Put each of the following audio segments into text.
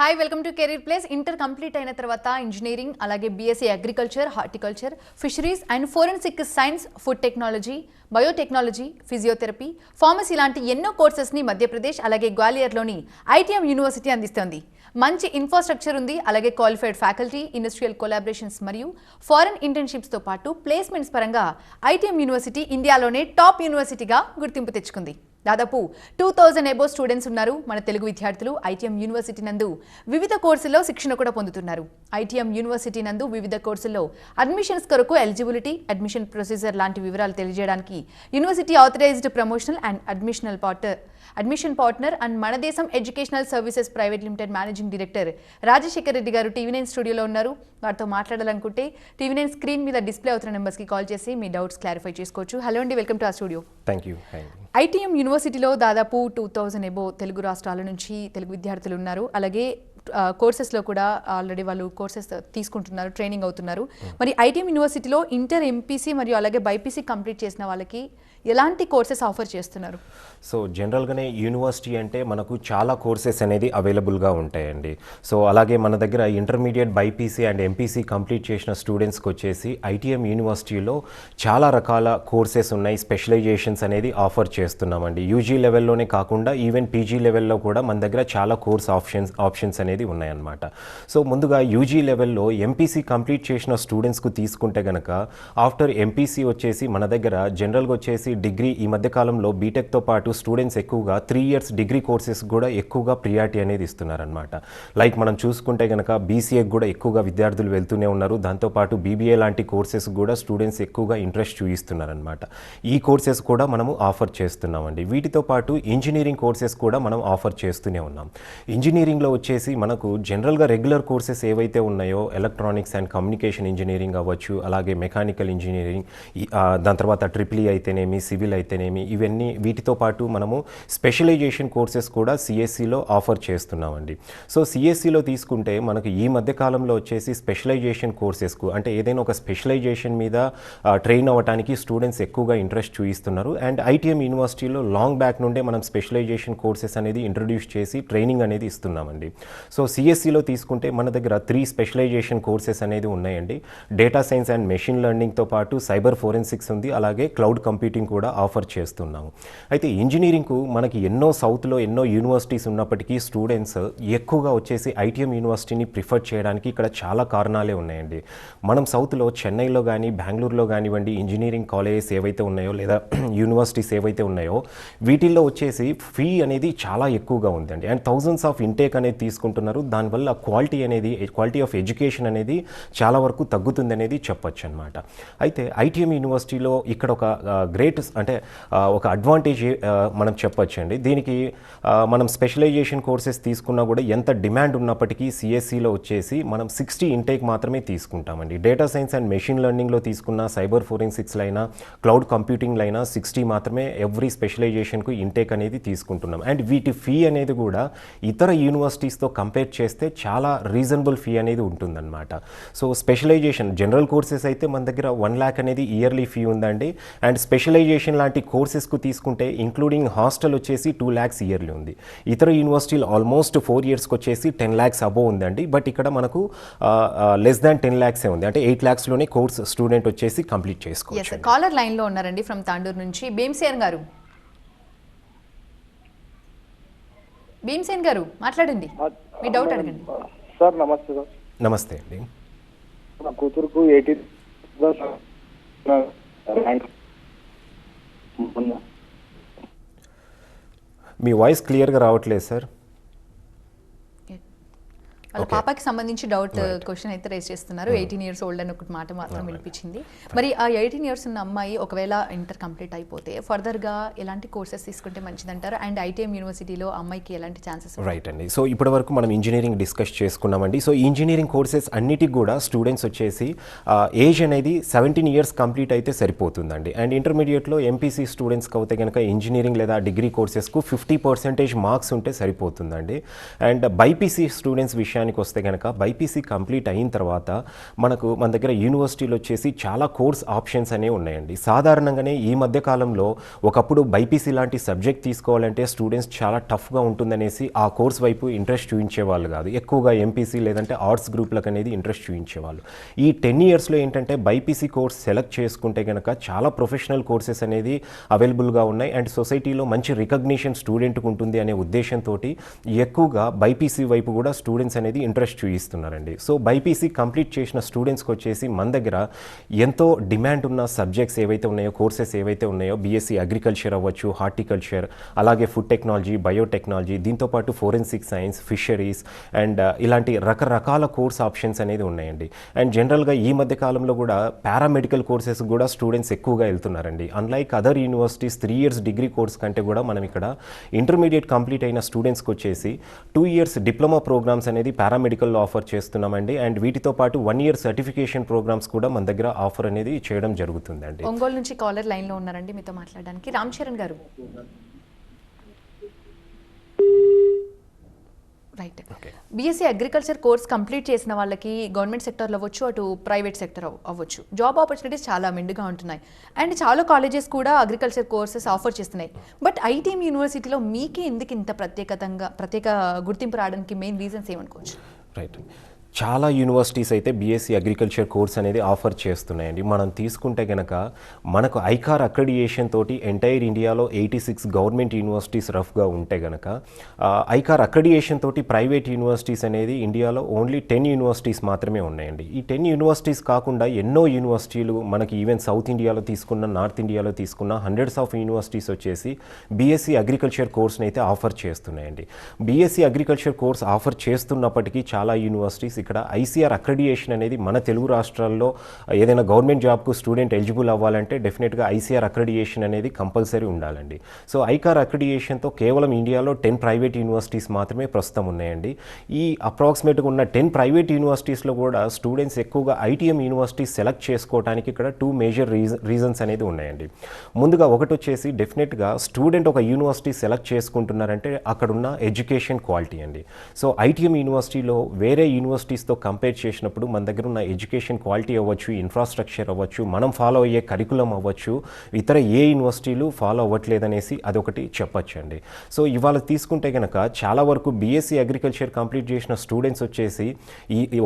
Hi welcome to career place. Inter complete అయిన తర్వాత engineering అలాగే BSc agriculture, horticulture, fisheries and forensic science, food technology, biotechnology, physiotherapy, pharmacy లాంటి ఎన్నో కోర్సెస్ని మధ్యప్రదేశ్ అలాగే గ్వాలియర్లోని ITM university అందిస్తోంది. మంచి ఇన్ఫ్రాస్ట్రక్చర్ ఉంది, అలాగే క్వాలిఫైడ్ ఫ్యాకల్టీ, ఇండస్ట్రియల్ కొలాబరేషన్స్ మరియు ఫారెన్ ఇంటర్న్షిప్స్తో పాటు ప్లేస్మెంట్స్ పరంగా ఐటీఎం యూనివర్సిటీ ఇండియాలోనే టాప్ యూనివర్సిటీగా గుర్తింపు తెచ్చుకుంది. దాదాపు 2000 ఎబో స్టూడెంట్స్ ఉన్నారు. మన తెలుగు విద్యార్థులు ఐటీఎం యూనివర్సిటీ నందు వివిధ కోర్సుల్లో శిక్షణ కూడా పొందుతున్నారు. ఐటీఎం యూనివర్సిటీ నందు వివిధ కోర్సుల్లో అడ్మిషన్స్ కొరకు ఎలిజిబిలిటీ, అడ్మిషన్ ప్రొసీజర్ లాంటి వివరాలు తెలియజేయడానికి university authorised promotional and admission partner and మన దేశం educational services private limited managing director Rajasekhar Reddy garu TV nine స్టూడియోలో ఉన్నారు. వారితో మాట్లాడాలనుకుంటే టీవీ9 స్క్రీన్ మీద డిస్ప్లే అవుతున్న నెంబర్స్కి కాల్ చేసి మీ డౌట్స్ క్లారిఫై చేసుకోవచ్చు. హలో అండి, వెల్కమ్ టు ఆ స్టూడియో. Thank you. ఐటీఎం యూనివర్సిటీలో దాదాపు 2000 ఎబో తెలుగు రాష్ట్రాల నుంచి తెలుగు విద్యార్థులు ఉన్నారు. అలాగే కోర్సెస్లో కూడా ఆల్రెడీ వాళ్ళు కోర్సెస్ తీసుకుంటున్నారు, ట్రైనింగ్ అవుతున్నారు. మరి ఐటీఎం యూనివర్సిటీలో ఇంటర్ ఎంపీసీ మరియు అలాగే బైపీసీ కంప్లీట్ చేసిన వాళ్ళకి ఎలాంటి కోర్సెస్ ఆఫర్ చేస్తున్నారు? సో జనరల్గానే యూనివర్సిటీ అంటే మనకు చాలా కోర్సెస్ అనేది అవైలబుల్గా ఉంటాయండి. సో అలాగే మన దగ్గర intermediate BiPC and MPC complete చేసిన స్టూడెంట్స్కి వచ్చేసి ఐటీఎం యూనివర్సిటీలో చాలా రకాల కోర్సెస్ ఉన్నాయి, స్పెషలైజేషన్స్ అనేది ఆఫర్ చేస్తున్నామండి. యూజీ లెవెల్లోనే కాకుండా ఈవెన్ పీజీ లెవెల్లో కూడా మన దగ్గర చాలా కోర్స్ ఆప్షన్స్ అనేది ఉన్నాయన్నమాట. సో ముందుగా యూజీ లెవెల్లో ఎంపీసీ కంప్లీట్ చేసిన స్టూడెంట్స్కు తీసుకుంటే కనుక ఆఫ్టర్ ఎంపీసీ వచ్చేసి మన దగ్గర జనరల్గా వచ్చేసి డిగ్రీ, ఈ మధ్యకాలంలో బీటెక్తో పాటు స్టూడెంట్స్ ఎక్కువగా 3 years డిగ్రీ కోర్సెస్ కూడా ఎక్కువగా ప్రియారిటీ అనేది ఇస్తున్నారనమాట. లైక్ మనం చూసుకుంటే కనుక బీసీఏకి కూడా ఎక్కువగా విద్యార్థులు వెళ్తూనే ఉన్నారు. దాంతోపాటు బీబీఏ లాంటి కోర్సెస్ కూడా స్టూడెంట్స్ ఎక్కువగా ఇంట్రెస్ట్ చూపిస్తున్నారనమాట. ఈ కోర్సెస్ కూడా మనము ఆఫర్ చేస్తున్నామండి. వీటితో పాటు ఇంజనీరింగ్ కోర్సెస్ కూడా మనం ఆఫర్ చేస్తూనే ఉన్నాం. ఇంజనీరింగ్లో వచ్చేసి మనకు జనరల్గా రెగ్యులర్ కోర్సెస్ ఏవైతే ఉన్నాయో ఎలక్ట్రానిక్స్ అండ్ కమ్యూనికేషన్ ఇంజనీరింగ్ అవ్వచ్చు, అలాగే మెకానికల్ ఇంజనీరింగ్, దాని తర్వాత ట్రిపుల్ ఈ అయితేనేమి, సివిల్ అయితేనేమి, ఇవన్నీ వీటితో పాటు మనము స్పెషలైజేషన్ కోర్సెస్ కూడా సిఎస్సిలో ఆఫర్ చేస్తున్నామండి. సో సిఎస్సిలో తీసుకుంటే మనకు ఈ మధ్య కాలంలో వచ్చేసి స్పెషలైజేషన్ కోర్సెస్కు అంటే ఏదైనా ఒక స్పెషలైజేషన్ మీద ట్రైన్ అవ్వడానికి స్టూడెంట్స్ ఎక్కువగా ఇంట్రెస్ట్ చూపిస్తున్నారు. అండ్ ఐటీఎం యూనివర్సిటీలో లాంగ్ బ్యాక్ నుండే మనం స్పెషలైజేషన్ కోర్సెస్ అనేది ఇంట్రడ్యూస్ చేసి ట్రైనింగ్ అనేది ఇస్తున్నామండి. సో సిఎస్సిలో తీసుకుంటే మన దగ్గర 3 స్పెషలైజేషన్ కోర్సెస్ అనేది ఉన్నాయండి. డేటా సైన్స్ అండ్ మెషిన్ లెర్నింగ్తో పాటు సైబర్ ఫోరెన్సిక్స్ ఉంది, అలాగే క్లౌడ్ కంప్యూటింగ్ కూడా ఆఫర్ చేస్తున్నాము. అయితే ఇంజనీరింగ్కు మనకి సౌత్లో ఎన్నో యూనివర్సిటీస్ ఉన్నప్పటికీ స్టూడెంట్స్ ఎక్కువగా వచ్చేసి ఐటీఎం యూనివర్సిటీని ప్రిఫర్ చేయడానికి ఇక్కడ చాలా కారణాలే ఉన్నాయండి. మనం సౌత్లో చెన్నైలో కానీ బెంగళూరులో కానివ్వండి ఇంజనీరింగ్ కాలేజెస్ ఏవైతే ఉన్నాయో లేదా యూనివర్సిటీస్ ఏవైతే ఉన్నాయో వీటిల్లో వచ్చేసి ఫీ అనేది చాలా ఎక్కువగా ఉందండి. అండ్ థౌజండ్స్ ఆఫ్ ఇంటేక్ అనేది తీసుకుంటున్నారు. దానివల్ల క్వాలిటీ ఆఫ్ ఎడ్యుకేషన్ అనేది చాలా వరకు తగ్గుతుంది అనేది చెప్పొచ్చు అనమాట. అయితే ఐటీఎం యూనివర్సిటీలో ఇక్కడ ఒక గ్రేట్ అంటే ఒక అడ్వాంటేజ్ మనం చెప్పొచ్చు అండి. దీనికి మనం స్పెషలైజేషన్ కోర్సెస్ తీసుకున్నా కూడా ఎంత డిమాండ్ ఉన్నప్పటికీ సిఎస్సిలో వచ్చేసి మనం 60 ఇంటేక్ మాత్రమే తీసుకుంటామండి. డేటా సైన్స్ అండ్ మెషిన్ లెర్నింగ్లో తీసుకున్న సైబర్ ఫోరెన్సిక్స్లో అయినా క్లౌడ్ కంప్యూటింగ్లో అయినా 60 మాత్రమే ఎవ్రీ స్పెషలైజేషన్కు ఇంటేక్ అనేది తీసుకుంటున్నాం. అండ్ వీటి ఫీ అనేది కూడా ఇతర యూనివర్సిటీస్తో కంపేర్ చేస్తే చాలా రీజనబుల్ ఫీ అనేది ఉంటుందన్నమాట. సో స్పెషలైజేషన్ జనరల్ కోర్సెస్ అయితే మన దగ్గర 1 lakh అనేది ఇయర్లీ ఫీ ఉందండి. అండ్ స్పెషలైజేషన్ లాంటి కోర్సెస్కు తీసుకుంటే ఇంక్లూడింగ్ హాస్టల్ వచ్చేసి 2 lakhs ఇయర్లీ ఉంది. ఇతర యూనివర్సిటీలు ఆల్మోస్ట్ 4 yearsకి వచ్చేసి 10 lakhs అబోవ్ ఉందండి. బట్ ఇక్కడ మనకు లెస్ దాన్ 10 lakhs ఉంది. అంటే 8 lakhsలోనే కోర్స్ స్టూడెంట్ వచ్చేసి కంప్లీట్ చేసుకోవచ్చు. కాలర్ లైన్లో ఉన్నారండి ఫ్రమ్ తాండూరు నుంచి భీమసేన్ గారు. భీమసేన్ గారు మాట్లాడండి, మీ డౌట్ అడగండి. సార్ నమస్తే. సార్ నమస్తే అండి. నా కూతురుకు 18 మీ వాయిస్ క్లియర్గా రావట్లేదు సార్. వాళ్ళ పాపకి సంబంధించి డౌట్ క్వశ్చన్ అయితే రేస్ చేస్తున్నారు. 18 years ఓల్డ్ అని ఒకటి మాట మాత్రం వినిపించింది. మరి ఆ 18 years ఉన్న అమ్మాయి ఒకవేళ ఇంటర్ కంప్లీట్ అయిపోతే ఫర్దర్గా ఎలాంటి కోర్సెస్ తీసుకుంటే మంచిదంటారు? అండ్ ఐటీఎం యూనివర్సిటీలో అమ్మాయికి ఎలాంటి ఛాన్సెస్? రైట్ అండి. సో ఇప్పటి వరకు మనం ఇంజనీరింగ్ డిస్కస్ చేసుకున్నామండి. సో ఇంజనీరింగ్ కోర్సెస్ అన్నిటికి కూడా స్టూడెంట్స్ వచ్చేసి ఏజ్ అనేది 17 years కంప్లీట్ అయితే సరిపోతుందండి. అండ్ ఇంటర్మీడియట్లో ఎంపీసీ స్టూడెంట్స్కి అయితే కనుక ఇంజనీరింగ్ లేదా డిగ్రీ కోర్సెస్కు 50% మార్క్స్ ఉంటే సరిపోతుందండి. అండ్ బైపీసీ స్టూడెంట్స్ విషయానికి విషయానికి వస్తే కనుక బైపీసీ కంప్లీట్ అయిన తర్వాత మన దగ్గర యూనివర్సిటీలో వచ్చేసి చాలా కోర్స్ ఆప్షన్స్ అనేవి ఉన్నాయండి. సాధారణంగానే ఈ మధ్య కాలంలో ఒకప్పుడు బైపీసీ లాంటి సబ్జెక్ట్ తీసుకోవాలంటే స్టూడెంట్స్ చాలా టఫ్గా ఉంటుందనేసి ఆ కోర్స్ వైపు ఇంట్రెస్ట్ చూపించేవాళ్ళు కాదు. ఎక్కువగా ఎంపీసీ లేదంటే ఆర్ట్స్ గ్రూప్లకు అనేది ఇంట్రెస్ట్ చూపించేవాళ్ళు. ఈ 10 ఇయర్స్లో ఏంటంటే బైపీసీ కోర్స్ సెలెక్ట్ చేసుకుంటే కనుక చాలా ప్రొఫెషనల్ కోర్సెస్ అనేది అవైలబుల్గా ఉన్నాయి అండ్ సొసైటీలో మంచి రికగ్నిషన్ స్టూడెంట్కి ఉంటుంది అనే ఉద్దేశంతో ఎక్కువగా బైపీసీ వైపు కూడా స్టూడెంట్స్ అనేది ఇంట్రెస్ట్ చూపిస్తున్నారండి. సో బైపీసీ కంప్లీట్ చేసిన స్టూడెంట్స్కి వచ్చేసి మన దగ్గర ఎంతో డిమాండ్ ఉన్న సబ్జెక్ట్స్ ఏవైతే ఉన్నాయో, కోర్సెస్ ఏవైతే ఉన్నాయో, బీఎస్సీ అగ్రికల్చర్ అవ్వచ్చు, హార్టికల్చర్, అలాగే ఫుడ్ టెక్నాలజీ, బయోటెక్నాలజీ, దీంతోపాటు ఫోరెన్సిక్ సైన్స్, ఫిషరీస్ అండ్ ఇలాంటి రకరకాల కోర్స్ ఆప్షన్స్ అనేది ఉన్నాయండి. అండ్ జనరల్గా ఈ మధ్య కాలంలో కూడా పారామెడికల్ కోర్సెస్ కూడా స్టూడెంట్స్ ఎక్కువగా వెళ్తున్నారండి. Unlike other universities 3 years degree course కంటే కూడా మనం ఇక్కడ ఇంటర్మీడియట్ కంప్లీట్ అయిన స్టూడెంట్స్కి వచ్చేసి 2 ఇయర్స్ డిప్లొమా ప్రోగ్రామ్స్ అనేది పారామెడికల్లో ఆఫర్ చేస్తున్నామండి. అండ్ వీటితో పాటు 1 ఇయర్ సర్టిఫికేషన్ ప్రోగ్రామ్స్ కూడా మన దగ్గర ఆఫర్ అనేది చేయడం జరుగుతుందండి. ఒంగోలు నుంచి కాలర్ లైన్లో ఉన్నారండి మీతో మాట్లాడడానికి. రామ్ చరణ్ గారు, right. BSc agriculture course complete చేసిన వాళ్ళకి గవర్నమెంట్ సెక్టర్లో అవ్వచ్చు, అటు ప్రైవేట్ సెక్టర్ అవ్వచ్చు, జాబ్ ఆపర్చునిటీస్ చాలా మెండుగా ఉంటున్నాయి. అండ్ చాలా కాలేజెస్ కూడా అగ్రికల్చర్ కోర్సెస్ ఆఫర్ చేస్తున్నాయి. బట్ ఐటీఎం యూనివర్సిటీలో మీకే ఎందుకు ఇంత ప్రత్యేక గుర్తింపు రావడానికి మెయిన్ రీజన్స్ ఏమనుకోవచ్చు? రైట్. చాలా యూనివర్సిటీస్ అయితే బీఎస్సీ అగ్రికల్చర్ కోర్స్ అనేది ఆఫర్ చేస్తున్నాయండి. మనం తీసుకుంటే కనుక మనకు ఐకార్ అక్రెడియేషన్ తోటి ఎంటైర్ ఇండియాలో 86 గవర్నమెంట్ యూనివర్సిటీస్ రఫ్గా ఉంటే కనుక ఐకార్ అక్రెడియేషన్ తోటి ప్రైవేట్ యూనివర్సిటీస్ అనేది ఇండియాలో ఓన్లీ 10 యూనివర్సిటీస్ మాత్రమే ఉన్నాయండి. ఈ 10 యూనివర్సిటీస్ కాకుండా ఎన్నో యూనివర్సిటీలు మనకి ఈవెన్ సౌత్ ఇండియాలో తీసుకున్న, నార్త్ ఇండియాలో తీసుకున్న హండ్రెడ్స్ ఆఫ్ యూనివర్సిటీస్ వచ్చేసి బీఎస్సీ అగ్రికల్చర్ కోర్స్ని అయితే ఆఫర్ చేస్తున్నాయండి. బీఎస్సీ అగ్రికల్చర్ కోర్స్ ఆఫర్ చేస్తున్నప్పటికీ చాలా యూనివర్సిటీస్ ఇక్కడ ఐసీఆర్ అక్రెడియేషన్ అనేది మన తెలుగు రాష్ట్రాల్లో ఏదైనా గవర్నమెంట్ జాబ్కు స్టూడెంట్ ఎలిజిబుల్ అవ్వాలంటే డెఫినెట్గా ఐసీఆర్ అక్రెడియేషన్ అనేది కంపల్సరీ ఉండాలండి. సో ఐకార్ అక్రెడియేషన్తో కేవలం ఇండియాలో 10 ప్రైవేట్ యూనివర్సిటీస్ మాత్రమే ప్రస్తుతం ఉన్నాయండి. ఈ అప్రాక్సిమేట్గా ఉన్న 10 ప్రైవేట్ యూనివర్సిటీస్లో కూడా స్టూడెంట్స్ ఎక్కువగా ఐటీఎం యూనివర్సిటీస్ సెలెక్ట్ చేసుకోవడానికి ఇక్కడ 2 మేజర్ రీజన్స్ అనేది ఉన్నాయండి. ముందుగా ఒకటి వచ్చేసి డెఫినెట్గా స్టూడెంట్ ఒక యూనివర్సిటీ సెలెక్ట్ చేసుకుంటున్నారంటే అక్కడున్న ఎడ్యుకేషన్ క్వాలిటీ అండి. సో ఐటీఎం యూనివర్సిటీలో వేరే యూనివర్సిటీస్తో కంపేర్ చేసినప్పుడు మన దగ్గర ఉన్న ఎడ్యుకేషన్ క్వాలిటీ అవ్వచ్చు, ఇన్ఫ్రాస్ట్రక్చర్ అవ్వచ్చు, మనం ఫాలో అయ్యే కరికులం అవ్వచ్చు, ఇతర ఏ యూనివర్సిటీలు ఫాలో అవ్వట్లేదనేసి అదొకటి చెప్పచ్చు అండి. సో ఇవాళ తీసుకుంటే కనుక చాలా వరకు బీఎస్సీ అగ్రికల్చర్ కంప్లీట్ చేసిన స్టూడెంట్స్ వచ్చేసి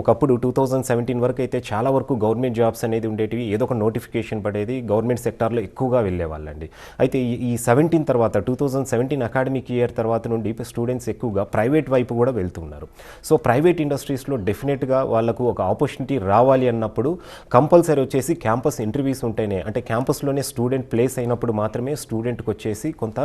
ఒకప్పుడు 2017 వరకు అయితే చాలా వరకు గవర్నమెంట్ జాబ్స్ అనేది ఉండేటివి, ఏదో ఒక నోటిఫికేషన్ పడేది, గవర్నమెంట్ సెక్టార్లో ఎక్కువగా వెళ్ళేవాళ్ళండి. అయితే ఈ 17 తర్వాత 2017 అకాడమిక్ ఇయర్ తర్వాత నుండి స్టూడెంట్స్ ఎక్కువగా ప్రైవేట్ వైపు కూడా వెళ్తున్నారు. సో ప్రైవేట్ ఇండస్ట్రీస్లో డెఫినెట్గా వాళ్ళకు ఒక ఆపర్చునిటీ రావాలి అన్నప్పుడు కంపల్సరీ వచ్చేసి క్యాంపస్ ఇంటర్వ్యూస్ ఉంటేనే, అంటే క్యాంపస్లోనే స్టూడెంట్ ప్లేస్ అయినప్పుడు మాత్రమే స్టూడెంట్కి వచ్చేసి కొంత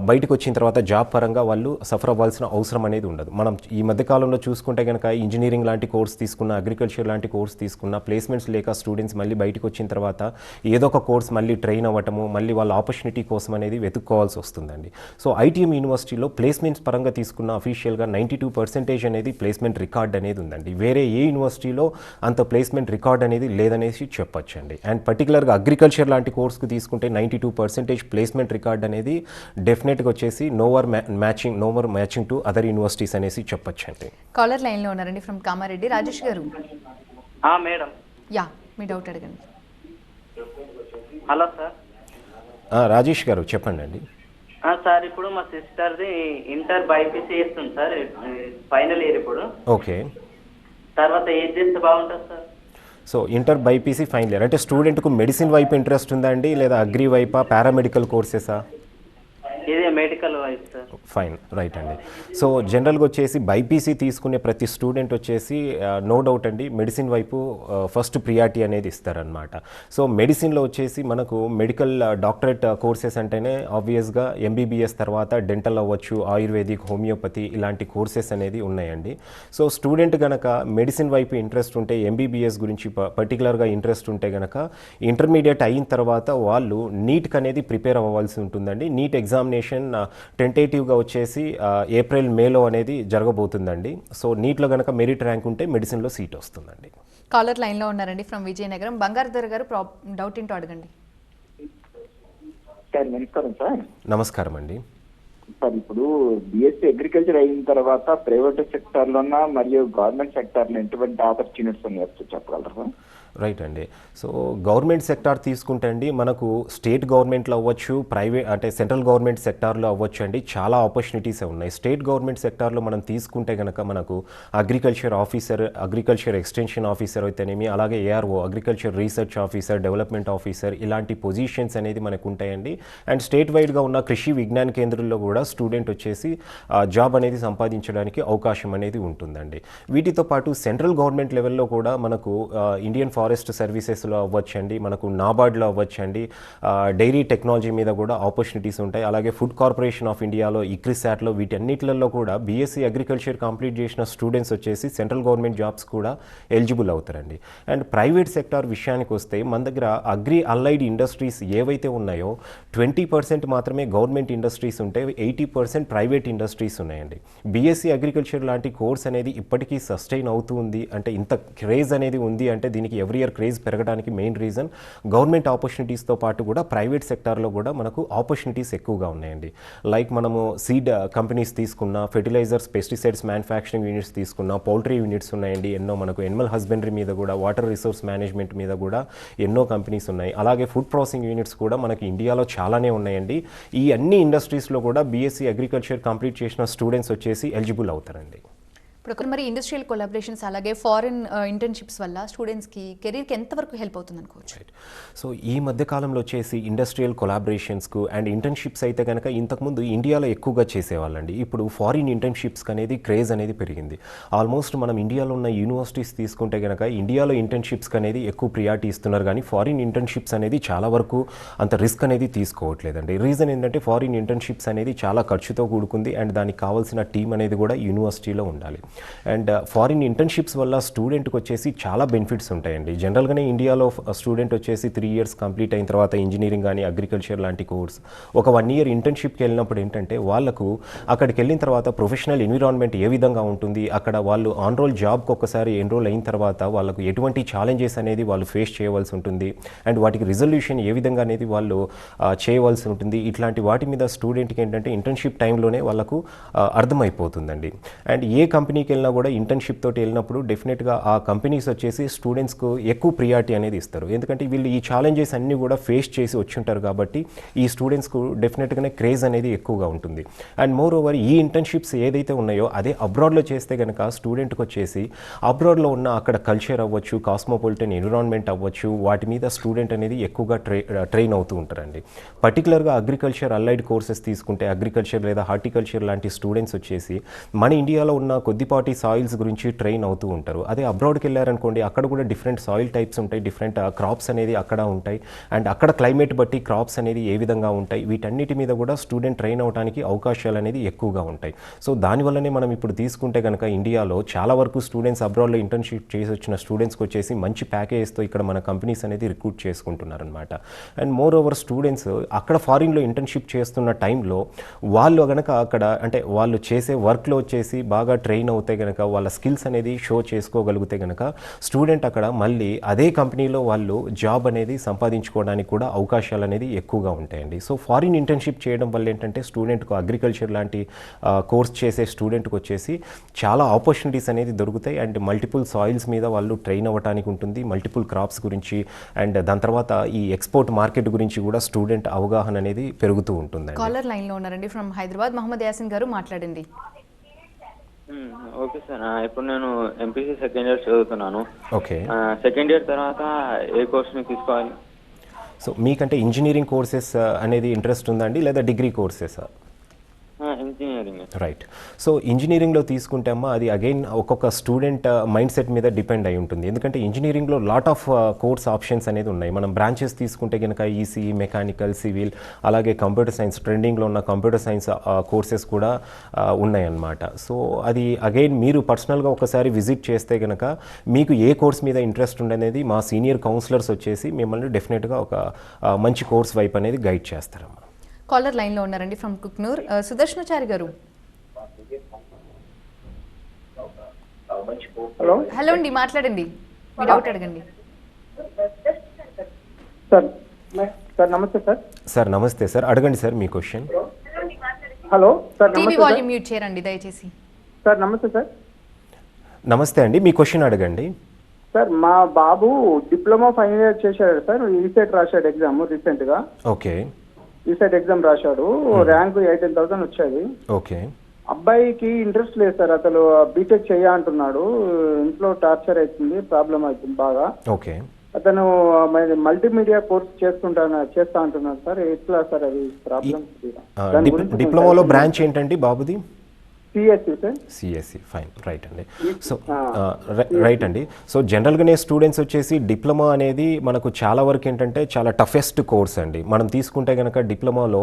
బయటకు వచ్చిన తర్వాత జాబ్ పరంగా వాళ్ళు సఫర్ అవ్వాల్సిన అవసరం అనేది ఉండదు. మనం ఈ మధ్యకాలంలో చూసుకుంటే కనుక ఇంజనీరింగ్ లాంటి కోర్స్ తీసుకున్న, అగ్రికల్చర్ లాంటి కోర్స్ తీసుకున్న, ప్లేస్మెంట్స్ లేక స్టూడెంట్స్ మళ్ళీ బయటకు వచ్చిన తర్వాత ఏదో ఒక కోర్స్ మళ్ళీ ట్రైన్ అవ్వటము, మళ్ళీ వాళ్ళ ఆపర్చునిటీ కోసం అనేది వెతుక్కోవాల్సి వస్తుందండి. సో ఐటీఎం యూనివర్సిటీలో ప్లేస్మెంట్స్ పరంగా తీసుకున్న అఫీషియల్గా 92% అనేది ప్లేస్మెంట్ రికార్డ్ అనేది ఉందండి. వేరే ఏ యూనివర్సిటీలో అంత ప్లేస్మెంట్ రికార్డ్ అనేది లేదనేసి చెప్పొచ్చండి. అండ్ పర్టికులర్గా అగ్రికల్చర్ లాంటి కోర్స్కి తీసుకుంటే 92% ప్లేస్మెంట్ రికార్డ్ అనేది డెఫినెట్గా వచ్చేసి nowhere matching to other universities అనేసి చెప్పొచ్చండి. కాలర్ లైన్లో ఉన్నారండి ఫ్రమ్ కామారెడ్డి. రాజేష్ గారు, మేడం. యా, మీ డౌట్ అడగండి. Hello sir. రాజేష్ గారు చెప్పండి అండి. సార్, ఇప్పుడు మా సిస్టర్ది ఇంటర్ బైపీసీ చేస్తుంది సార్, ఫైనల్ ఇయర్ ఇప్పుడు. ఓకే. తర్వాత ఏది చేస్తే బాగుంటుంది sir? So inter BiPC final year అంటే స్టూడెంట్కు మెడిసిన్ వైపు ఇంట్రెస్ట్ ఉందా అండి, లేదా అగ్రి వైపా, పారామెడికల్ కోర్సెసా? ఇదే మెడికల్ వైపు సార్. ఫైన్, రైట్ అండి. సో జనరల్గా వచ్చేసి బైపీసీ తీసుకునే ప్రతి స్టూడెంట్ వచ్చేసి నో డౌట్ అండి మెడిసిన్ వైపు ఫస్ట్ ప్రియారిటీ అనేది ఇస్తారనమాట. సో మెడిసిన్లో వచ్చేసి మనకు మెడికల్ డాక్టరేట్ కోర్సెస్ అంటేనే ఆబ్వియస్గా ఎంబీబీఎస్ తర్వాత డెంటల్ అవ్వచ్చు, ఆయుర్వేదిక్, హోమియోపతి ఇలాంటి కోర్సెస్ అనేది ఉన్నాయండి. సో స్టూడెంట్ కనుక మెడిసిన్ వైపు ఇంట్రెస్ట్ ఉంటే, ఎంబీబీఎస్ గురించి పర్టికులర్గా ఇంట్రెస్ట్ ఉంటే కనుక ఇంటర్మీడియట్ అయిన తర్వాత వాళ్ళు నీట్కి అనేది ప్రిపేర్ అవ్వాల్సి ఉంటుందండి. నీట్ ఎగ్జామినేషన్ టెంటేటివ్గా వచ్చేసి ఏప్రిల్ మేలో అనేది జరగబోతుందండి. సో నీట్లో కనుక మెరిట్ ర్యాంక్ ఉంటే మెడిసిన్లో సీట్ వస్తుందండి. కాలర్ లైన్లో ఉన్నారండి ఫ్రమ్ విజయనగరం. బంగారుధర్ గారు, డౌట్ ఏంటో అడగండి. సార్ నమస్కారం సార్. నమస్కారం అండి. సార్ ఇప్పుడు బిఎస్సీ అగ్రికల్చర్ అయిన తర్వాత ప్రైవేట్ సెక్టార్లోనా మరియు గవర్నమెంట్ సెక్టార్లో ఎటువంటి ఆపర్చునిటీస్ ఉన్నాయో చెప్పగలరా సార్? రైట్ అండి. సో గవర్నమెంట్ సెక్టార్ తీసుకుంటే అండి మనకు స్టేట్ గవర్నమెంట్లో అవ్వచ్చు, ప్రైవేట్ అంటే సెంట్రల్ గవర్నమెంట్ సెక్టార్లో అవ్వచ్చు అండి, చాలా ఆపర్చునిటీసే ఉన్నాయి. స్టేట్ గవర్నమెంట్ సెక్టార్లో మనం తీసుకుంటే కనుక మనకు agriculture officer, agriculture extension officer అయితేనేమి, అలాగే ARO agriculture research officer, development officer ఇలాంటి పొజిషన్స్ అనేది మనకు ఉంటాయండి. అండ్ స్టేట్ వైడ్గా ఉన్న కృషి విజ్ఞాన కేంద్రంలో కూడా స్టూడెంట్ వచ్చేసి జాబ్ అనేది సంపాదించడానికి అవకాశం అనేది ఉంటుందండి. వీటితో పాటు సెంట్రల్ గవర్నమెంట్ లెవెల్లో కూడా మనకు ఇండియన్ ఫారెస్ట్ సర్వీసెస్లో అవ్వచ్చండి, మనకు నాబార్డ్లో అవ్వచ్చండి, డైరీ టెక్నాలజీ మీద కూడా ఆపర్చునిటీస్ ఉంటాయి. అలాగే ఫుడ్ కార్పొరేషన్ ఆఫ్ ఇండియాలో, ఇక్రిసాట్లో వీటన్నిటిలలో కూడా బీఎస్సీ అగ్రికల్చర్ కంప్లీట్ చేసిన స్టూడెంట్స్ వచ్చేసి సెంట్రల్ గవర్నమెంట్ జాబ్స్ కూడా ఎలిజిబుల్ అవుతారండి. అండ్ ప్రైవేట్ సెక్టార్ విషయానికి వస్తే మన దగ్గర అగ్రి అలైడ్ ఇండస్ట్రీస్ ఏవైతే ఉన్నాయో 20% మాత్రమే గవర్నమెంట్ ఇండస్ట్రీస్ ఉంటే 80% ప్రైవేట్ ఇండస్ట్రీస్ ఉన్నాయండి. బీఎస్సీ అగ్రికల్చర్ లాంటి కోర్స్ అనేది ఇప్పటికీ సస్టైన్ అవుతూ ఉంది అంటే, ఇంత క్రేజ్ అనేది ఉంది అంటే దీనికి ఎవ్రీ ఇయర్ క్రేజ్ పెరగడానికి మెయిన్ రీజన్ గవర్నమెంట్ ఆపర్చునిటీస్తో పాటు కూడా ప్రైవేట్ సెక్టార్లో కూడా మనకు ఆపర్చునిటీస్ ఎక్కువగా ఉన్నాయండి. లైక్ మనము సీడ్ కంపెనీస్ తీసుకున్న, ఫెర్టిలైజర్స్ పెస్టిసైడ్స్ మ్యానుఫ్యాక్చరింగ్ యూనిట్స్ తీసుకున్న, పౌల్ట్రీ యూనిట్స్ ఉన్నాయండి ఎన్నో, మనకు ఎనిమల్ హస్బెండరీ మీద కూడా, వాటర్ రిసోర్స్ మేనేజ్మెంట్ మీద కూడా ఎన్నో కంపెనీస్ ఉన్నాయి. అలాగే ఫుడ్ ప్రాసెసింగ్ యూనిట్స్ కూడా మనకి ఇండియాలో చాలానే ఉన్నాయండి. ఈ అన్ని ఇండస్ట్రీస్లో కూడా బీఎస్సీ అగ్రికల్చర్ కంప్లీట్ చేసిన స్టూడెంట్స్ వచ్చేసి ఎలిజిబుల్ అవుతారండి. ఇప్పుడు మరి ఇండస్ట్రియల్ కొలాబరేషన్స్ అలాగే ఫారిన్ ఇంటర్న్షిప్స్ వల్ల స్టూడెంట్స్కి కెరీర్కి ఎంతవరకు హెల్ప్ అవుతుంది అనుకోవచ్చు? సో ఈ మధ్య కాలంలో వచ్చేసి ఇండస్ట్రియల్ కొలాబరేషన్స్కు అండ్ ఇంటర్న్షిప్స్ అయితే కనుక ఇంతకుముందు ఇండియాలో ఎక్కువగా చేసేవాళ్ళండి. ఇప్పుడు ఫారిన్ ఇంటర్న్షిప్స్కి అనేది క్రేజ్ అనేది పెరిగింది. ఆల్మోస్ట్ మనం ఇండియాలో ఉన్న యూనివర్సిటీస్ తీసుకుంటే కనుక ఇండియాలో ఇంటర్న్షిప్స్కి అనేది ఎక్కువ ప్రియారిటీ ఇస్తున్నారు, కానీ ఫారిన్ ఇంటర్న్షిప్స్ అనేది చాలా వరకు అంత రిస్క్ అనేది తీసుకోవట్లేదండి. రీజన్ ఏంటంటే ఫారిన్ ఇంటర్న్షిప్స్ అనేది చాలా ఖర్చుతో కూడుకుంది అండ్ దానికి కావాల్సిన టీం అనేది కూడా యూనివర్సిటీలో ఉండాలి. అండ్ ఫారిన్ ఇంటర్న్షిప్స్ వల్ల స్టూడెంట్కి వచ్చేసి చాలా బెనిఫిట్స్ ఉంటాయండి. జనరల్గానే ఇండియాలో స్టూడెంట్ వచ్చేసి 3 years కంప్లీట్ అయిన తర్వాత ఇంజనీరింగ్ కానీ అగ్రికల్చర్ లాంటి కోర్స్ ఒక 1 year ఇంటర్న్షిప్కి వెళ్ళినప్పుడు ఏంటంటే వాళ్ళకు అక్కడికి వెళ్ళిన తర్వాత ప్రొఫెషనల్ ఎన్విరాన్మెంట్ ఏ విధంగా ఉంటుంది, అక్కడ వాళ్ళు ఆన్ రోల్ జాబ్కి ఒక్కసారి ఎన్రోల్ అయిన తర్వాత వాళ్ళకు ఎటువంటి ఛాలెంజెస్ అనేది వాళ్ళు ఫేస్ చేయవలసి ఉంటుంది అండ్ వాటికి రిజల్యూషన్ ఏ విధంగా అనేది వాళ్ళు చేయవలసి ఉంటుంది. ఇట్లాంటి వాటి మీద స్టూడెంట్కి ఏంటంటే ఇంటర్న్షిప్ టైంలోనే వాళ్ళకు అర్థమైపోతుందండి. అండ్ ఏ కంపెనీకి వెళ్ళినా కూడా ఇంటర్న్షిప్ తోటి వెళ్ళినప్పుడు డెఫినెట్గా ఆ కంపెనీస్ వచ్చేసి స్టూడెంట్స్కు ఎక్కువ ప్రియారిటీ అనేది ఇస్తారు. ఎందుకంటే వీళ్ళు ఈ ఛాలెంజెస్ అన్నీ కూడా ఫేస్ చేసి వచ్చి ఉంటారు కాబట్టి ఈ స్టూడెంట్స్కు డెఫినెట్గానే క్రేజ్ అనేది ఎక్కువగా ఉంటుంది. అండ్ మోర్ ఓవర్ ఈ ఇంటర్న్షిప్స్ ఏదైతే ఉన్నాయో అదే అబ్రాడ్లో చేస్తే కనుక స్టూడెంట్కి వచ్చేసి అబ్రాడ్లో ఉన్న అక్కడ కల్చర్ అవ్వచ్చు, కాస్మోపాలిటన్ ఎన్విరాన్మెంట్ అవ్వచ్చు, వాటి మీద స్టూడెంట్ అనేది ఎక్కువగా ట్రైన్ అవుతూ ఉంటారండి. పర్టికులర్గా అగ్రికల్చర్ అలైడ్ కోర్సెస్ తీసుకుంటే అగ్రికల్చర్ లేదా హార్టికల్చర్ లాంటి స్టూడెంట్స్ వచ్చేసి మన ఇండియాలో ఉన్న కొద్దిపాటి సాయిల్స్ గురించి ట్రైన్ అవుతూ ఉంటారు. అదే అబ్రాడ్కి వెళ్ళారనుకోండి అక్కడ కూడా డిఫరెంట్ సాయిల్ టైప్స్ ఉంటాయి, డిఫరెంట్ క్రాప్స్ అనేది అక్కడ ఉంటాయి అండ్ అక్కడ క్లైమేట్ బట్టి క్రాప్స్ అనేది ఏ విధంగా ఉంటాయి, వీటన్నిటి మీద కూడా స్టూడెంట్ ట్రైన్ అవడానికి అవకాశాలు అనేది ఎక్కువగా ఉంటాయి. సో దానివల్లనే మనం ఇప్పుడు తీసుకుంటే కనుక ఇండియాలో చాలా వరకు స్టూడెంట్స్ అబ్రాడ్లో ఇంటర్న్షిప్ చేసి వచ్చిన స్టూడెంట్స్కి వచ్చేసి మంచి ప్యాకేజెస్తో ఇక్కడ మన కంపెనీస్ అనేది రిక్రూట్ చేసుకుంటున్నారనమాట. అండ్ మోర్ ఓవర్ స్టూడెంట్స్ అక్కడ ఫారిన్లో ఇంటర్న్షిప్ చేస్తున్న టైంలో వాళ్ళు కనుక అక్కడ అంటే వాళ్ళు చేసే వర్క్లో వచ్చేసి బాగా ట్రైన్ అవుతే కనుక వాళ్ళ స్కిల్స్ అనేది షో చేసుకోగలిగితే కనుక స్టూడెంట్ అక్కడ మళ్ళీ అదే కంపెనీలో వాళ్ళు జాబ్ అనేది సంపాదించుకోవడానికి కూడా అవకాశాలు అనేది ఎక్కువగా ఉంటాయండి. సో ఫారిన్ ఇంటర్న్షిప్ చేయడం వల్ల ఏంటంటే స్టూడెంట్కు అగ్రికల్చర్ లాంటి కోర్స్ చేసే స్టూడెంట్కి వచ్చేసి చాలా ఆపర్చునిటీస్ అనేది దొరుకుతాయి అండ్ మల్టిపుల్ సాయిల్స్ మీద వాళ్ళు ట్రైన్ అవ్వడానికి ఉంటుంది, మల్టిపుల్ క్రాప్స్ గురించి అండ్ దాని తర్వాత ఈ ఎక్స్పోర్ట్ మార్కెట్ గురించి కూడా స్టూడెంట్ అవగాహన అనేది పెరుగుతూ ఉంటుంది. కాలర్ లైన్లో ఉన్నారండి ఫ్రమ్ హైదరాబాద్, మహమ్మద్ యాసిన్ గారు మాట్లాడండి. ఓకే సార్, ఇప్పుడు నేను ఎంపీసీ సెకండ్ ఇయర్ చదువుతున్నాను. ఓకే, సెకండ్ ఇయర్ తర్వాత ఏ కోర్స్ని తీసుకోవాలి? సో మీకంటే ఇంజనీరింగ్ కోర్సెస్ అనేది ఇంట్రెస్ట్ ఉందండి లేదా degree courses? Engineering. Right. So ఇంజనీరింగ్లో తీసుకుంటే అమ్మా అది అగైన్ ఒక్కొక్క స్టూడెంట్ మైండ్ సెట్ మీద డిపెండ్ అయి ఉంటుంది. ఎందుకంటే ఇంజనీరింగ్లో లాట్ ఆఫ్ కోర్స్ ఆప్షన్స్ అనేది ఉన్నాయి. మనం బ్రాంచెస్ తీసుకుంటే కనుక ఈసీఈ, మెకానికల్, సివిల్, అలాగే కంప్యూటర్ సైన్స్, ట్రెండింగ్లో ఉన్న కంప్యూటర్ సైన్స్ కోర్సెస్ కూడా ఉన్నాయన్నమాట. సో అది అగైన్ మీరు పర్సనల్గా ఒకసారి విజిట్ చేస్తే కనుక మీకు ఏ కోర్స్ మీద ఇంట్రెస్ట్ ఉండనేది మా సీనియర్ కౌన్సిలర్స్ వచ్చేసి మిమ్మల్ని డెఫినెట్గా ఒక మంచి కోర్స్ వైపు అనేది గైడ్ చేస్తారమ్మా. కాలర్ లైన్లో ఉన్నారండి ఫ్రమ్ కుక్నూర్, సుదర్శనాచారి గారు. హలో హలో అండి, మాట్లాడండి, మీ డౌట్ అడగండి. సార్ సార్ నమస్తే సార్. సార్ నమస్తే సార్, అడగండి సార్ మీ క్వశ్చన్. హలో సార్, టీవీ నమస్తే వాల్యూమ్ మ్యూట్ చేయండి దయచేసి. సార్. నమస్తే సార్. నమస్తే అండి, మీ క్వశ్చన్ అడగండి. సార్, మా బాబు డిప్లొమా ఫైనల్ ఇయర్ చేశాడు సార్. ఈసెట్ రాశాడు ఎగ్జామ్ రీసెంట్గా. ఓకే. ఈసెట్ ఎగ్జామ్ రాశాడు, ర్యాంక్ 18,000 వచ్చేది. ఓకే. అబ్బాయికి ఇంట్రెస్ట్ లేదు సార్, అసలు బీటెక్ చెయ్య అంటున్నాడు. ఇంట్లో టార్చర్ అవుతుంది, ప్రాబ్లం అవుతుంది బాగా. ఓకే. అతను మల్టీమీడియా కోర్స్ చేస్తా అంటున్నాడు సార్. ఎట్లా సార్ అది ప్రాబ్లం? డిప్లొమాలో బ్రాంచ్ ఏంటండి బాబుది? CSC sir. CSC, fine, right అండి. సో రైట్ అండి. సో జనరల్గానే స్టూడెంట్స్ వచ్చేసి డిప్లొమా అనేది మనకు చాలా వరకు ఏంటంటే చాలా టఫెస్ట్ కోర్స్ అండి. మనం తీసుకుంటే కనుక డిప్లొమాలో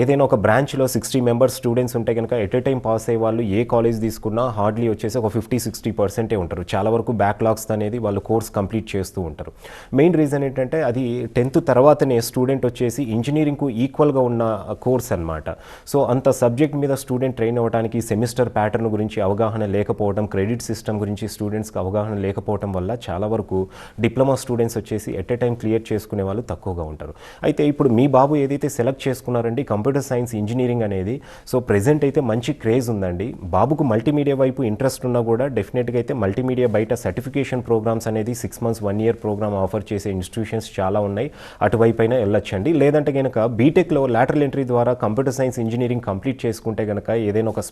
ఏదైనా ఒక బ్రాంచ్లో 60 మెంబర్స్ స్టూడెంట్స్ ఉంటే కనుక ఎట్ ఏ టైం పాస్ అయ్యే వాళ్ళు ఏ కాలేజ్ తీసుకున్నా హార్డ్లీ వచ్చేసి ఒక 50-60% ఉంటారు. చాలా వరకు బ్యాక్లాగ్స్ అనేది వాళ్ళు కోర్స్ కంప్లీట్ చేస్తూ ఉంటారు. మెయిన్ రీజన్ ఏంటంటే అది 10th తర్వాతనే స్టూడెంట్ వచ్చేసి ఇంజనీరింగ్కు ఈక్వల్గా ఉన్న కోర్స్ అనమాట. సో అంత సబ్జెక్ట్ మీద స్టూడెంట్ ట్రైన్ అవ్వడానికి సెమిస్టర్ ప్యాటర్న్ గురించి అవగాహన లేకపోవడం, క్రెడిట్ సిస్టమ్ గురించి స్టూడెంట్స్కి అవగాహన లేకపోవడం వల్ల చాలా వరకు డిప్లొమా స్టూడెంట్స్ వచ్చేసి ఎట్ ఏ టైం క్లియర్ చేసుకునే వాళ్ళు తక్కువగా ఉంటారు. అయితే ఇప్పుడు మీ బాబు ఏదైతే సెలెక్ట్ చేసుకున్నారండి కంప్యూటర్ సైన్స్ ఇంజనీరింగ్ అనేది, సో ప్రెజెంట్ అయితే మంచి క్రేజ్ ఉందండి. బాబుకు మల్టీమీడియా వైపు ఇంట్రెస్ట్ ఉన్నా కూడా డెఫినెట్గా అయితే మల్టీమీడియా బయట సర్టిఫికేషన్ ప్రోగ్రామ్స్ అనేది 6 months 1 year ప్రోగ్రామ్ ఆఫర్ చేసే ఇన్స్టిట్యూషన్స్ చాలా ఉన్నాయి. అటువైపు అయినా వెళ్ళొచ్చండి. లేదంటే కనుక బీటెక్లో లాటరల్ ఎంట్రీ ద్వారా కంప్యూటర్ సైన్స్ ఇంజనీరింగ్ కంప్లీట్ చేసుకుంటే కనుక ఏదైనా ఒక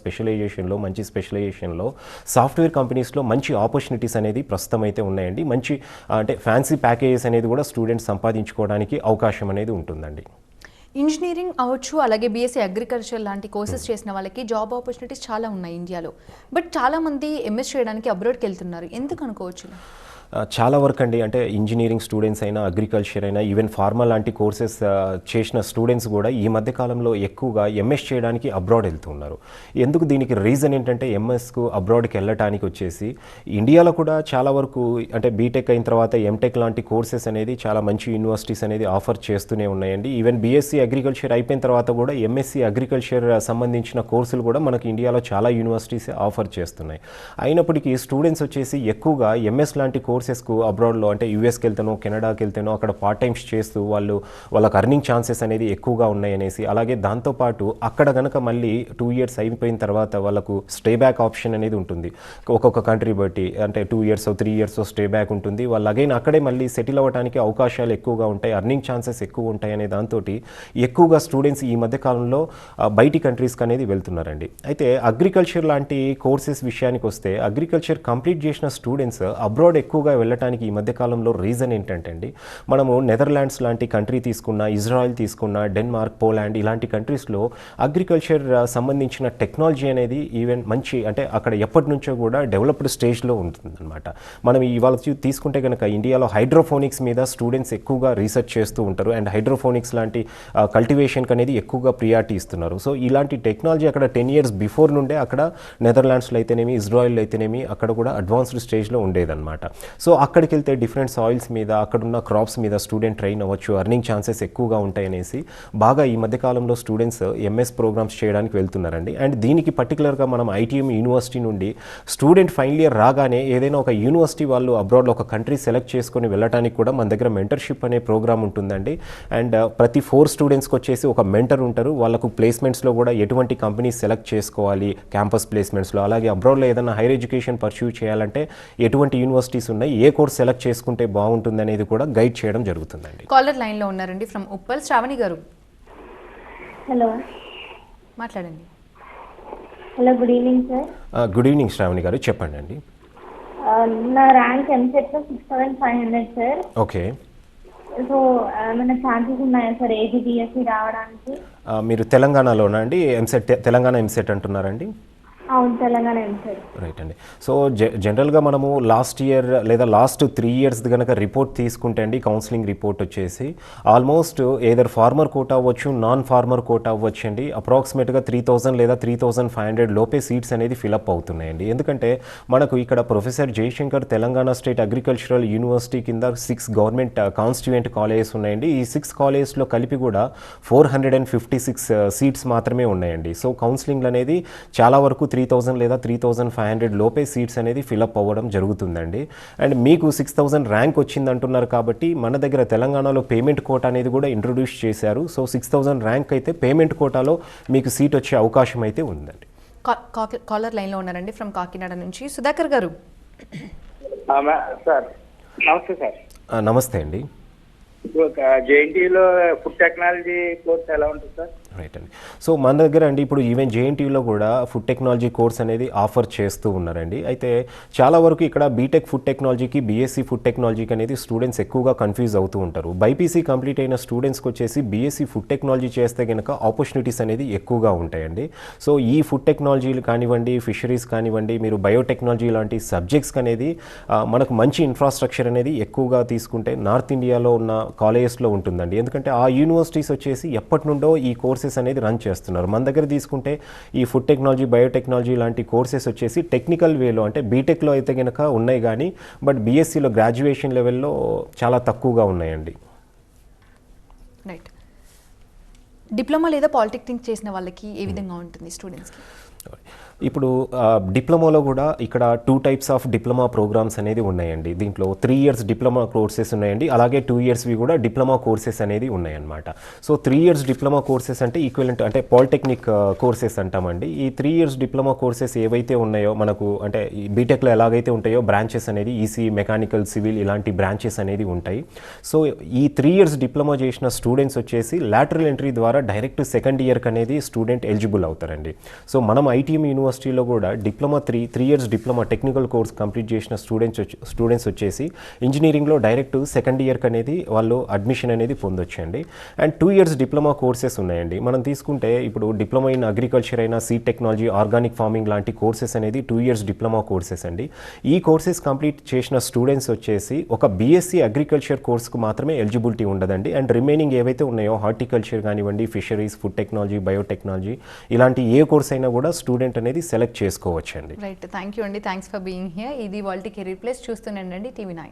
మంచి స్పెషలైజేషన్లో సాఫ్ట్వేర్ కంపెనీస్లో మంచి ఆపర్చునిటీస్ అనేది ప్రస్తుతం అయితే ఉన్నాయండి. మంచి అంటే ఫ్యాన్సీ ప్యాకేజెస్ అనేది కూడా స్టూడెంట్స్ సంపాదించుకోవడానికి అవకాశం అనేది ఉంటుందండి. ఇంజనీరింగ్ అవ్వచ్చు, అలాగే బీఎస్సీ అగ్రికల్చర్ లాంటి కోర్సెస్ చేసిన వాళ్ళకి జాబ్ ఆపర్చునిటీస్ చాలా ఉన్నాయి ఇండియాలో. బట్ చాలామంది ఎంఎస్ చేయడానికి అబ్రాడ్కి వెళ్తున్నారు, ఎందుకు అనుకోవచ్చు? చాలా వరకు అండి, అంటే ఇంజనీరింగ్ స్టూడెంట్స్ అయినా అగ్రికల్చర్ అయినా ఈవెన్ ఫార్మా లాంటి కోర్సెస్ చేసిన స్టూడెంట్స్ కూడా ఈ మధ్యకాలంలో ఎక్కువగా ఎంఎస్ చేయడానికి అబ్రాడ్ వెళ్తున్నారు. ఎందుకు? దీనికి రీజన్ ఏంటంటే ఎంఎస్కు అబ్రాడ్కి వెళ్ళటానికి వచ్చేసి ఇండియాలో కూడా చాలా వరకు అంటే బీటెక్ అయిన తర్వాత ఎంటెక్ లాంటి కోర్సెస్ అనేది చాలా మంచి యూనివర్సిటీస్ అనేది ఆఫర్ చేస్తూనే ఉన్నాయండి. ఈవెన్ బీఎస్సీ అగ్రికల్చర్ అయిపోయిన తర్వాత కూడా ఎంఎస్సీ అగ్రికల్చర్ సంబంధించిన కోర్సులు కూడా మనకి ఇండియాలో చాలా యూనివర్సిటీస్ ఆఫర్ చేస్తున్నాయి. అయినప్పటికీ స్టూడెంట్స్ వచ్చేసి ఎక్కువగా ఎంఎస్ లాంటి కోర్సెస్కు అబ్రాడ్లో అంటే యూఎస్కి వెళ్తానో కెనడాకి వెళ్తానో అక్కడ పార్ట్ టైమ్స్ చేస్తూ వాళ్ళకి అర్నింగ్ ఛాన్సెస్ అనేది ఎక్కువగా ఉన్నాయనేసి, అలాగే దాంతోపాటు అక్కడ కనుక మళ్ళీ 2 years అయిపోయిన తర్వాత వాళ్ళకు స్టే బ్యాక్ ఆప్షన్ అనేది ఉంటుంది. ఒక్కొక్క కంట్రీ బట్టి అంటే 2 years 3 years స్టే బ్యాక్ ఉంటుంది. వాళ్ళు అగైన్ అక్కడే మళ్ళీ సెటిల్ అవ్వడానికి అవకాశాలు ఎక్కువగా ఉంటాయి, అర్నింగ్ ఛాన్సెస్ ఎక్కువ ఉంటాయి అనే దాంతో ఎక్కువగా స్టూడెంట్స్ ఈ మధ్యకాలంలో బయటి కంట్రీస్కి అనేది వెళ్తున్నారండి. అయితే అగ్రికల్చర్ లాంటి కోర్సెస్ విషయానికి వస్తే అగ్రికల్చర్ కంప్లీట్ చేసిన స్టూడెంట్స్ అబ్రాడ్ ఎక్కువగా వెళ్ళటానికి ఈ మధ్యకాలంలో రీజన్ ఏంటంటే అండి, మనము నెదర్లాండ్స్ లాంటి కంట్రీ తీసుకున్న, ఇజ్రాయెల్ తీసుకున్న, డెన్మార్క్, పోలాండ్ ఇలాంటి కంట్రీస్లో అగ్రికల్చర్ సంబంధించిన టెక్నాలజీ అనేది ఈవెన్ మంచి అంటే అక్కడ ఎప్పటి నుంచో కూడా డెవలప్డ్ స్టేజ్లో ఉంటుందన్నమాట. మనం ఇవాళ తీసుకుంటే కనుక ఇండియాలో హైడ్రోఫోనిక్స్ మీద స్టూడెంట్స్ ఎక్కువగా రీసెర్చ్ చేస్తూ ఉంటారు అండ్ హైడ్రోఫోనిక్స్ లాంటి కల్టివేషన్కి అనేది ఎక్కువగా ప్రియారిటీ ఇస్తున్నారు. సో ఇలాంటి టెక్నాలజీ అక్కడ 10 years బిఫోర్ నుండే అక్కడ నెదర్లాండ్స్లో అయితేనేమి, ఇజ్రాయెల్లో అయితేనేమి అక్కడ కూడా అడ్వాన్స్డ్ స్టేజ్లో ఉండేదన్నమాట. సో అక్కడికి వెళ్తే డిఫరెంట్ సాయిల్స్ మీద అక్కడున్న క్రాప్స్ మీద స్టూడెంట్ ట్రైన్ అవ్వచ్చు, అర్నింగ్ ఛాన్సెస్ ఎక్కువగా ఉంటాయనేసి బాగా ఈ మధ్యకాలంలో స్టూడెంట్స్ ఎంఎస్ ప్రోగ్రామ్స్ చేయడానికి వెళ్తున్నారండి. అండ్ దీనికి పర్టికులర్గా మనం ఐటీఎం యూనివర్సిటీ నుండి స్టూడెంట్ ఫైనల్ ఇయర్ రాగానే ఏదైనా ఒక యూనివర్సిటీ వాళ్ళు అబ్రాడ్లో ఒక కంట్రీ సెలెక్ట్ చేసుకొని వెళ్ళడానికి కూడా మన దగ్గర మెంటర్షిప్ అనే ప్రోగ్రామ్ ఉంటుందండి. అండ్ ప్రతి 4 స్టూడెంట్స్కి వచ్చేసి ఒక మెంటర్ ఉంటారు. వాళ్ళకు ప్లేస్మెంట్స్లో కూడా ఎటువంటి కంపెనీస్ సెలెక్ట్ చేసుకోవాలి క్యాంపస్ ప్లేస్మెంట్స్లో, అలాగే అబ్రాడ్లో ఏదైనా హైయర్ ఎడ్యుకేషన్ పర్స్యూ చేయాలంటే ఎటువంటి యూనివర్సిటీస్ ఉన్నాయి, ఏ కోర్స్ సెలెక్ట్ చేసుకుంటే బాగుంటుంది అనేది కూడా గైడ్ చేయడం జరుగుతుందండి. కాలర్ లైన్లో ఉన్నారండి ఫ్రమ్ ఉప్పల్, శ్రావణి గారు. హలో, మాట్లాడండి. Hello, good evening sir. Good evening Sravani garu, చెప్పండి అండి. నా ర్యాంక్ ఎంసెట్లో 6500 సార్. ఓకే. సో ఏమైనా ఛాన్సెస్ ఉన్నాయా సార్ ఏజీబీఎస్సీ రావడానికి? మీరు తెలంగాణలోనా అండి? ఎంసెట్ తెలంగాణ ఎంసెట్ అంటున్నారండి? అవును, తెలంగాణ ఎంసెట్. రైట్ అండి. సో జనరల్గా మనము లాస్ట్ ఇయర్ లేదా లాస్ట్ 3 years కనుక రిపోర్ట్ తీసుకుంటే అండి, కౌన్సిలింగ్ రిపోర్ట్ వచ్చేసి ఆల్మోస్ట్ ఏదర్ ఫార్మర్ కోటా అవ్వచ్చు, నాన్ ఫార్మర్ కోటా అవ్వచ్చు అండి, అప్రాక్సిమేట్గా 3000 లేదా 3500 లోపే సీట్స్ అనేది ఫిలప్ అవుతున్నాయండి. ఎందుకంటే మనకు ఇక్కడ professor Jayashankar Telangana state agricultural university కింద 6 గవర్నమెంట్ కాన్స్టిట్యూయెంట్ కాలేజెస్ ఉన్నాయండి. ఈ 6 కాలేజెస్లో కలిపి కూడా 456 సీట్స్ మాత్రమే ఉన్నాయండి. సో కౌన్సిలింగ్ అనేది చాలా వరకు 3000 లేదా 3500 లోపే సీట్స్ అనేది ఫిలప్ అవ్వడం జరుగుతుందండి. అండ్ మీకు 6000 ర్యాంక్ వచ్చింది అంటున్నారు కాబట్టి మన దగ్గర తెలంగాణలో పేమెంట్ కోటా అనేది కూడా ఇంట్రొడ్యూస్ చేశారు. సో 6000 ర్యాంక్ అయితే పేమెంట్ కోటాలో మీకు సీట్ వచ్చే అవకాశం అయితే ఉందండి. కాలర్ లైన్లో ఉన్నారండి ఫ్రమ్ కాకినాడ నుంచి. సుధాకర్ గారు. సార్ నమస్తే సార్. నమస్తే అండి. ఇప్పుడు జేఎన్టీయూలో ఫుడ్ టెక్నాలజీ కోర్స్ ఎలా ఉంటుంది సార్? రైట్ అండి. సో మన దగ్గర అండి ఇప్పుడు ఈవెన్ జేఎన్టీయూలో కూడా ఫుడ్ టెక్నాలజీ కోర్స్ అనేది ఆఫర్ చేస్తూ ఉన్నారండి. అయితే చాలా వరకు ఇక్కడ బీటెక్ ఫుడ్ టెక్నాలజీకి బీఎస్సీ ఫుడ్ టెక్నాలజీకి అనేది స్టూడెంట్స్ ఎక్కువగా కన్ఫ్యూజ్ అవుతూ ఉంటారు. బైపీసీ కంప్లీట్ అయిన స్టూడెంట్స్కి వచ్చేసి బీఎస్సీ ఫుడ్ టెక్నాలజీ చేస్తే కనుక ఆపర్చునిటీస్ అనేది ఎక్కువగా ఉంటాయండి. సో ఈ ఫుడ్ టెక్నాలజీలు కానివ్వండి, ఫిషరీస్ కానివ్వండి, మీరు బయోటెక్నాలజీ లాంటి సబ్జెక్ట్స్ అనేది మనకు మంచి ఇన్ఫ్రాస్ట్రక్చర్ అనేది ఎక్కువగా తీసుకుంటే నార్త్ ఇండియాలో ఉన్న కాలేజెస్లో ఉంటుందండి. ఎందుకంటే ఆ యూనివర్సిటీస్ వచ్చేసి ఎప్పటి నుండో ఈ కోర్సెస్ అనేది రన్ చేస్తున్నారు. మన దగ్గర తీసుకుంటే ఈ ఫుడ్ టెక్నాలజీ, బయోటెక్నాలజీ లాంటి కోర్సెస్ వచ్చేసి టెక్నికల్ వేలో అంటే బీటెక్లో అయితే కనుక ఉన్నాయి కానీ బట్ బీఎస్సీలో గ్రాడ్యుయేషన్ లెవెల్లో చాలా తక్కువగా ఉన్నాయండి. రైట్. డిప్లొమా లేదా పాలిటెక్నిక్ చేసిన వాళ్ళకి ఏ విధంగా ఉంటుంది స్టూడెంట్స్కి? ఇప్పుడు డిప్లొమాలో కూడా ఇక్కడ 2 టైప్స్ ఆఫ్ డిప్లొమా ప్రోగ్రామ్స్ అనేది ఉన్నాయండి. దీంట్లో 3 ఇయర్స్ డిప్లొమా కోర్సెస్ ఉన్నాయండి, అలాగే 2 ఇయర్స్వి కూడా డిప్లొమా కోర్సెస్ అనేది ఉన్నాయన్నమాట. సో 3 ఇయర్స్ డిప్లొమా కోర్సెస్ అంటే ఈక్వలెంట్ అంటే పాలిటెక్నిక్ కోర్సెస్ అంటామండి. ఈ 3 ఇయర్స్ డిప్లొమా కోర్సెస్ ఏవైతే ఉన్నాయో మనకు అంటే ఈ బీటెక్లో ఎలాగైతే ఉంటాయో బ్రాంచెస్ అనేది ఈసీ, మెకానికల్, సివిల్ ఇలాంటి బ్రాంచెస్ అనేది ఉంటాయి. సో ఈ 3 ఇయర్స్ డిప్లొమా చేసిన స్టూడెంట్స్ వచ్చేసి లాటరల్ ఎంట్రీ ద్వారా డైరెక్ట్ సెకండ్ ఇయర్కి అనేది స్టూడెంట్ ఎలిజిబుల్ అవుతారండి. సో మనం ఐటీఎం యూనివర్సిటీలో కూడా diploma 3 years diploma technical course complete చేసిన స్టూడెంట్స్ వచ్చేసి ఇంజనీరింగ్లో డైరెక్ట్ సెకండ్ ఇయర్కి అనేది వాళ్ళు అడ్మిషన్ అనేది పొందొచ్చండి. అండ్ 2 ఇయర్స్ డిప్లొమా కోర్సెస్ ఉన్నాయండి. మనం తీసుకుంటే ఇప్పుడు డిప్లొమా ఇన్ అగ్రికల్చర్ అయినా, సీడ్ టెక్నాలజీ, ఆర్గానిక్ ఫార్మింగ్ లాంటి కోర్సెస్ అనేది 2 ఇయర్స్ డిప్లొమా కోర్సెస్ అండి. ఈ కోర్సెస్ కంప్లీట్ చేసిన స్టూడెంట్స్ వచ్చేసి ఒక బీఎస్సీ అగ్రికల్చర్ కోర్స్కు మాత్రమే ఎలిజిబిలిటీ ఉండదండి. అండ్ రిమైనింగ్ ఏవైతే ఉన్నాయో హార్టికల్చర్ కానివ్వండి, ఫిషరీస్, ఫుడ్ టెక్నాలజీ, బయోటెక్నాలజీ ఇలాంటి ఏ కోర్స్ అయినా కూడా స్టూడెంట్ అనేది సెలెక్ట్ చేసుకోవచ్చండి. రైట్. థ్యాంక్ యూ అండి. Thanks for being here. ఇది వాళ్ళ కెరీర్ ప్లేస్. చూస్తూనే ఉండండి TV9.